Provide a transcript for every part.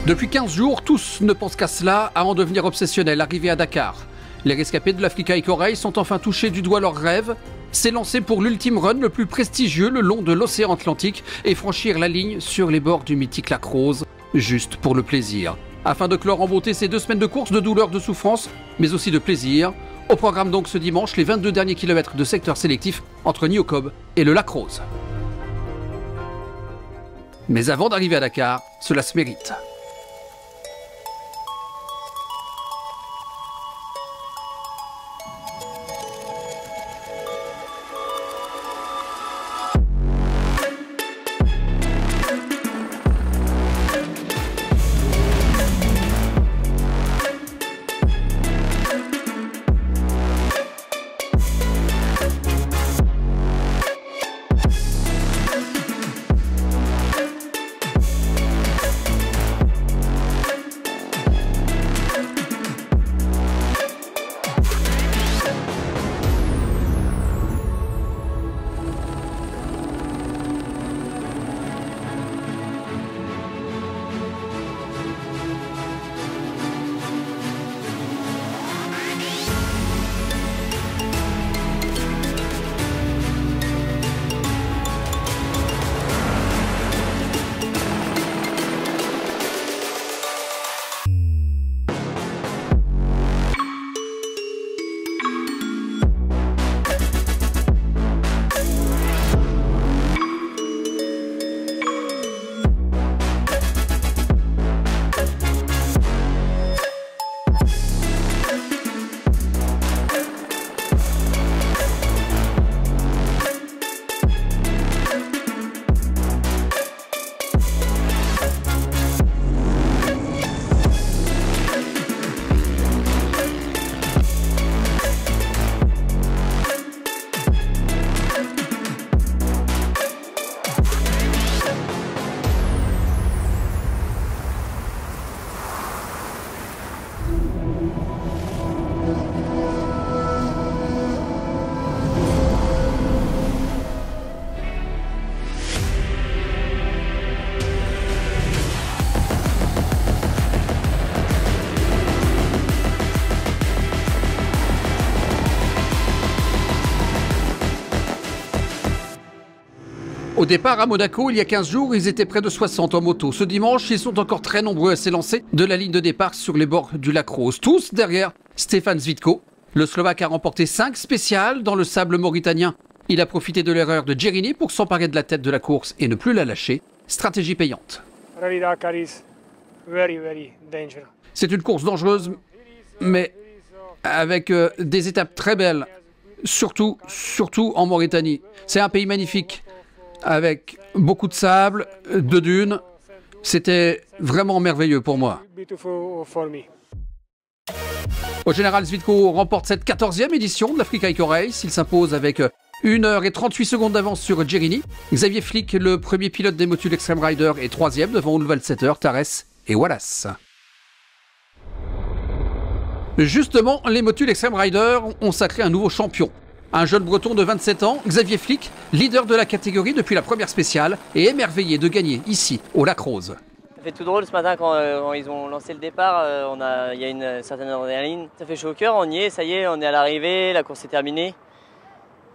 Depuis 15 jours, tous ne pensent qu'à cela, à en devenir obsessionnels, arrivés à Dakar. Les rescapés de l'Africa Eco Race ont enfin touché du doigt leur rêve, s'élancer pour l'ultime run le plus prestigieux le long de l'océan Atlantique et franchir la ligne sur les bords du mythique lac Rose, juste pour le plaisir. Afin de clore en beauté ces 2 semaines de course, de douleur, de souffrance, mais aussi de plaisir. Au programme donc ce dimanche, les 22 derniers kilomètres de secteur sélectif entre Niocob et le lac Rose. Mais avant d'arriver à Dakar, cela se mérite. Au départ, à Monaco, il y a 15 jours, ils étaient près de 60 en moto. Ce dimanche, ils sont encore très nombreux à s'élancer de la ligne de départ sur les bords du lac Rose. Tous derrière Stefan Zvitko. Le Slovaque a remporté 5 spéciales dans le sable mauritanien. Il a profité de l'erreur de Jerini pour s'emparer de la tête de la course et ne plus la lâcher. Stratégie payante. C'est une course dangereuse, mais avec des étapes très belles, surtout en Mauritanie. C'est un pays magnifique, avec beaucoup de sable, de dunes. C'était vraiment merveilleux pour moi. Au général, Zvitko remporte cette 14e édition de l'Africa Eco Race. Il s'impose avec 1h38 d'avance sur Jerini. Xavier Flick, le premier pilote des Motul Extreme Rider, est 3e devant Ulvalseter, Tares et Wallace. Justement, les Motul Extreme Rider ont sacré un nouveau champion. Un jeune breton de 27 ans, Xavier Flick, leader de la catégorie depuis la première spéciale et émerveillé de gagner ici, au lac Rose. Ça fait tout drôle ce matin quand ils ont lancé le départ, il y a une certaine adrénaline. Ça fait chaud au cœur, on y est, ça y est, on est à l'arrivée, la course est terminée.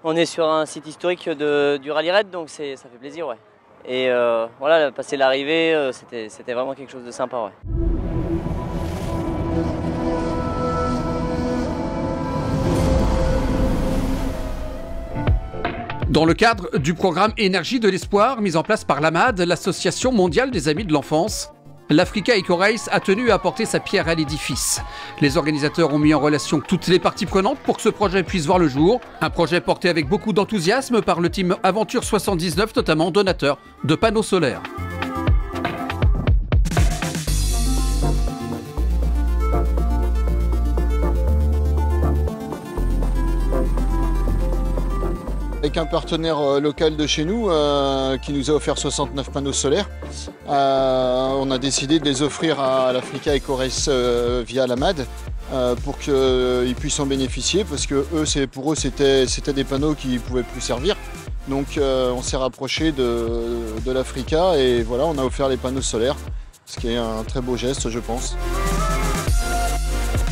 On est sur un site historique du rallye raid, donc ça fait plaisir, ouais. Et voilà, passer l'arrivée, c'était vraiment quelque chose de sympa, ouais. Dans le cadre du programme Énergie de l'Espoir mis en place par l'AMAD, l'Association mondiale des amis de l'enfance, l'Africa Eco Race a tenu à apporter sa pierre à l'édifice. Les organisateurs ont mis en relation toutes les parties prenantes pour que ce projet puisse voir le jour. Un projet porté avec beaucoup d'enthousiasme par le team Aventure 79, notamment donateur de panneaux solaires. Avec un partenaire local de chez nous qui nous a offert 69 panneaux solaires. On a décidé de les offrir à l'Africa Eco Race via l'AMAD pour qu'ils puissent en bénéficier parce que pour eux c'était des panneaux qui ne pouvaient plus servir. Donc on s'est rapproché de l'Africa et voilà, on a offert les panneaux solaires. ce qui est un très beau geste, je pense.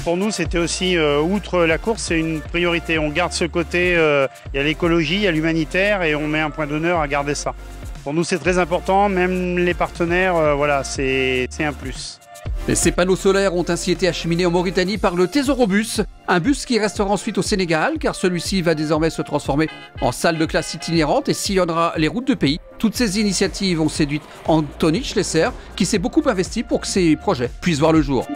Pour nous, c'était aussi, outre la course, c'est une priorité. On garde ce côté, il y a l'écologie, il y a l'humanitaire et on met un point d'honneur à garder ça. Pour nous, c'est très important, même les partenaires, voilà, c'est un plus. Et ces panneaux solaires ont ainsi été acheminés en Mauritanie par le Tesorobus, un bus qui restera ensuite au Sénégal, car celui-ci va désormais se transformer en salle de classe itinérante et sillonnera les routes du pays. Toutes ces initiatives ont séduit Anthony Schlesser, qui s'est beaucoup investi pour que ces projets puissent voir le jour.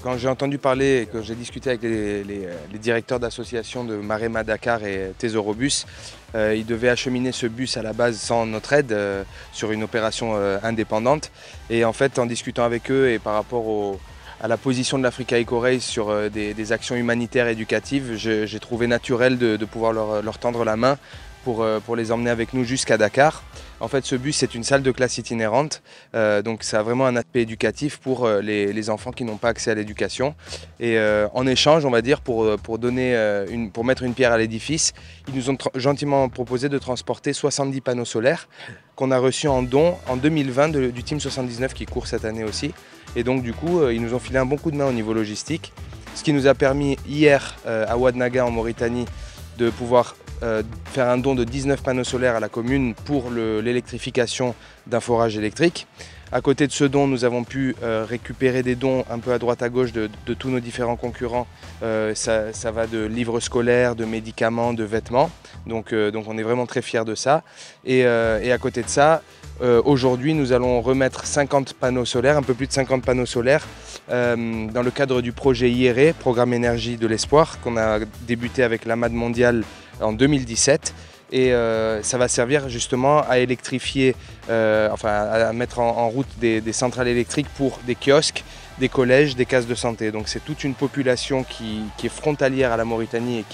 Quand j'ai entendu parler et que j'ai discuté avec les directeurs d'associations de Marema Dakar et Tesorobus, ils devaient acheminer ce bus à la base sans notre aide sur une opération indépendante. Et en fait, en discutant avec eux et par rapport à la position de l'Africa Eco Race sur des actions humanitaires éducatives, j'ai trouvé naturel de pouvoir leur tendre la main pour les emmener avec nous jusqu'à Dakar. En fait, ce bus, c'est une salle de classe itinérante, donc ça a vraiment un aspect éducatif pour les enfants qui n'ont pas accès à l'éducation. Et en échange, on va dire, pour mettre une pierre à l'édifice, ils nous ont gentiment proposé de transporter 70 panneaux solaires qu'on a reçus en don en 2020 du Team 79 qui court cette année aussi. Et donc du coup, ils nous ont filé un bon coup de main au niveau logistique, ce qui nous a permis hier à Ouadnaga en Mauritanie de pouvoir faire un don de 19 panneaux solaires à la commune pour l'électrification d'un forage électrique. À côté de ce don, nous avons pu récupérer des dons un peu à droite à gauche de tous nos différents concurrents. Ça va de livres scolaires, de médicaments, de vêtements. Donc on est vraiment très fiers de ça. Et à côté de ça, aujourd'hui, nous allons remettre 50 panneaux solaires, un peu plus de 50 panneaux solaires, dans le cadre du projet IRE, Programme Énergie de l'Espoir, qu'on a débuté avec l'AMAD mondial en 2017. Et ça va servir justement à électrifier, à mettre en route des centrales électriques pour des kiosques, des collèges, des cases de santé. Donc c'est toute une population qui est frontalière à la Mauritanie et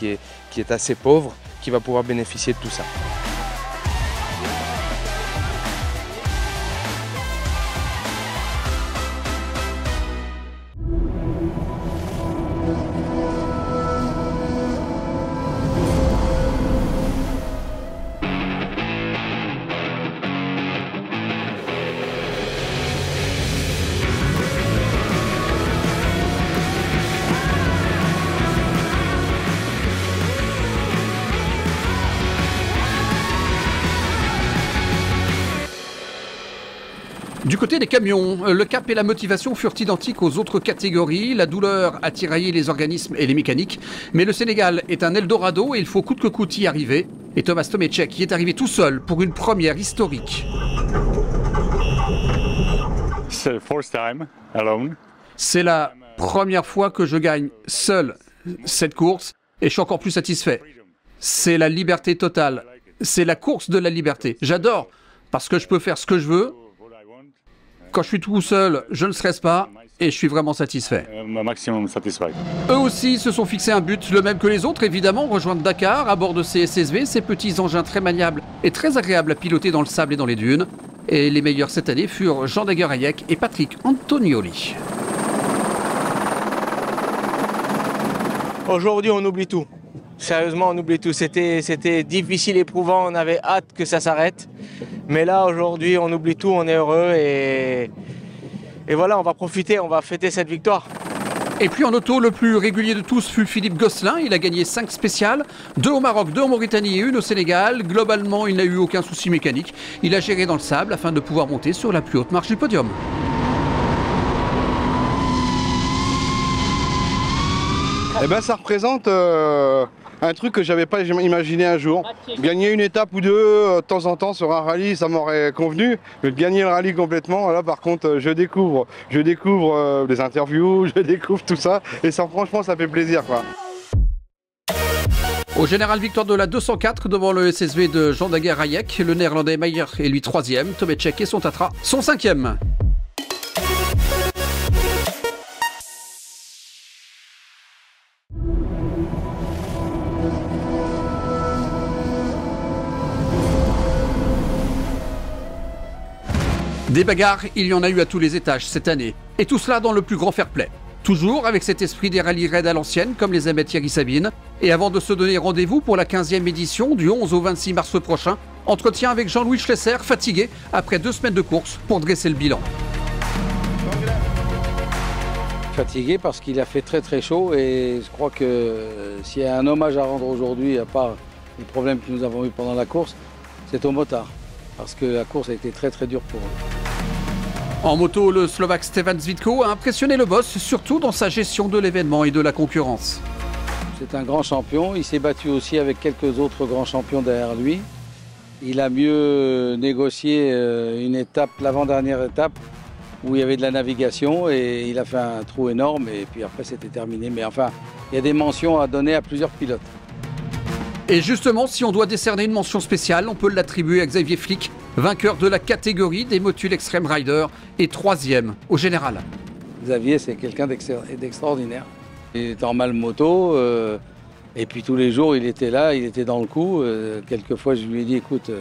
qui est assez pauvre, qui va pouvoir bénéficier de tout ça. Du côté des camions, le cap et la motivation furent identiques aux autres catégories. La douleur a tiraillé les organismes et les mécaniques. Mais le Sénégal est un Eldorado et il faut coûte que coûte y arriver. Et Thomas Tomeček y est arrivé tout seul pour une première historique. C'est la première fois que je gagne seul cette course et je suis encore plus satisfait. C'est la liberté totale. C'est la course de la liberté. J'adore parce que je peux faire ce que je veux. Quand je suis tout seul, je ne stresse pas et je suis vraiment satisfait. Eux aussi se sont fixés un but, le même que les autres évidemment, rejoindre Dakar à bord de ces SSV, ces petits engins très maniables et très agréables à piloter dans le sable et dans les dunes. Et les meilleurs cette année furent Jean Daguerre-Hayek et Patrick Antonioli. Aujourd'hui, on oublie tout. Sérieusement, on oublie tout. C'était difficile, éprouvant, on avait hâte que ça s'arrête. Mais là, aujourd'hui, on oublie tout, on est heureux et voilà, on va profiter, on va fêter cette victoire. Et puis en auto, le plus régulier de tous fut Philippe Gosselin. Il a gagné 5 spéciales, 2 au Maroc, 2 en Mauritanie et 1 au Sénégal. Globalement, il n'a eu aucun souci mécanique. Il a géré dans le sable afin de pouvoir monter sur la plus haute marche du podium. Eh ben, ça représente un truc que j'avais pas imaginé un jour. Gagner une étape ou deux de temps en temps sur un rallye, ça m'aurait convenu. Mais de gagner le rallye complètement, là par contre, je découvre des interviews, je découvre tout ça. Et ça, franchement, ça fait plaisir, quoi. Au général, victoire de la 204 devant le SSV de Jean Daguerre-Hayek. Le néerlandais Meyer est lui 3e. Tomeček et son Tatra sont 5e. Des bagarres, il y en a eu à tous les étages cette année. Et tout cela dans le plus grand fair-play. Toujours avec cet esprit des rallyes raids à l'ancienne, comme les aimait Thierry Sabine. Et avant de se donner rendez-vous pour la 15e édition du 11 au 26 mars prochain, entretien avec Jean-Louis Schlesser, fatigué après 2 semaines de course pour dresser le bilan. Fatigué parce qu'il a fait très chaud et je crois que s'il y a un hommage à rendre aujourd'hui, à part les problèmes que nous avons eu pendant la course, c'est au motard. Parce que la course a été très dure pour eux. En moto, le Slovaque Stevan Zvitko a impressionné le boss, surtout dans sa gestion de l'événement et de la concurrence. C'est un grand champion, il s'est battu aussi avec quelques autres grands champions derrière lui. Il a mieux négocié une étape, l'avant-dernière étape, où il y avait de la navigation et il a fait un trou énorme et puis après c'était terminé. Mais enfin, il y a des mentions à donner à plusieurs pilotes. Et justement, si on doit décerner une mention spéciale, on peut l'attribuer à Xavier Flick, vainqueur de la catégorie des motules Extreme Rider et 3e au général. Xavier, c'est quelqu'un d'extraordinaire. Il était en mal moto et puis tous les jours il était là, il était dans le coup. Quelquefois je lui ai dit écoute,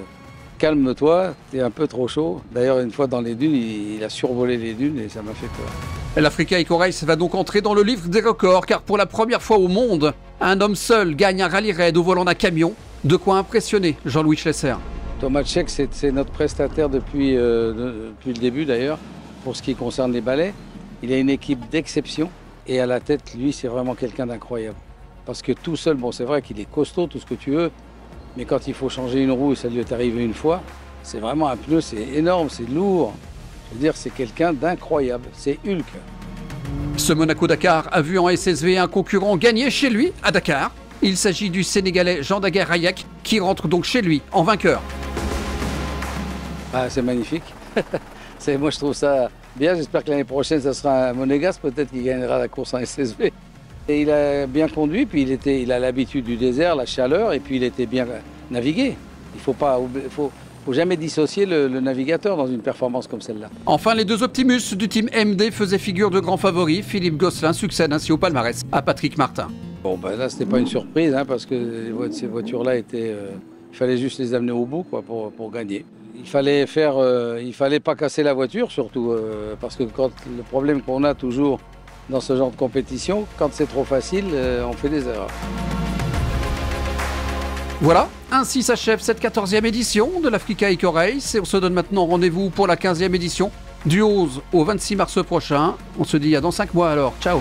calme-toi, t'es un peu trop chaud. D'ailleurs une fois dans les dunes, il a survolé les dunes et ça m'a fait peur. L'Africa Eco Race va donc entrer dans le livre des records car pour la première fois au monde, un homme seul gagne un rallye raid au volant d'un camion. De quoi impressionner Jean-Louis Schlesser. Thomas Tchek, c'est notre prestataire depuis le début d'ailleurs, pour ce qui concerne les balais. Il a une équipe d'exception et à la tête, lui, c'est vraiment quelqu'un d'incroyable. Parce que tout seul, bon c'est vrai qu'il est costaud, tout ce que tu veux, mais quand il faut changer une roue, ça lui est arrivé une fois, c'est vraiment un pneu, c'est énorme, c'est lourd. Je veux dire, c'est quelqu'un d'incroyable, c'est Hulk. Ce Monaco-Dakar a vu en SSV un concurrent gagner chez lui à Dakar. Il s'agit du Sénégalais Jean Daguerre-Rayak qui rentre donc chez lui en vainqueur. Ah, c'est magnifique. Moi je trouve ça bien, j'espère que l'année prochaine ça sera un Monégasque, peut-être qu'il gagnera la course en SSV. Et il a bien conduit, puis il a l'habitude du désert, la chaleur, et puis il était bien navigué. Il ne faut jamais dissocier le navigateur dans une performance comme celle-là. Enfin, les 2 Optimus du team MD faisaient figure de grands favoris. Philippe Gosselin succède ainsi au palmarès à Patrick Martin. Bon, ben là, c'était pas une surprise, hein, parce que ces voitures-là étaient... il fallait juste les amener au bout quoi, pour gagner. Il fallait pas casser la voiture, surtout, parce que le problème qu'on a toujours dans ce genre de compétition, quand c'est trop facile, on fait des erreurs. Voilà, ainsi s'achève cette 14e édition de l'Africa Eco Race et on se donne maintenant rendez-vous pour la 15e édition du 11 au 26 mars prochain. On se dit à dans 5 mois alors, ciao.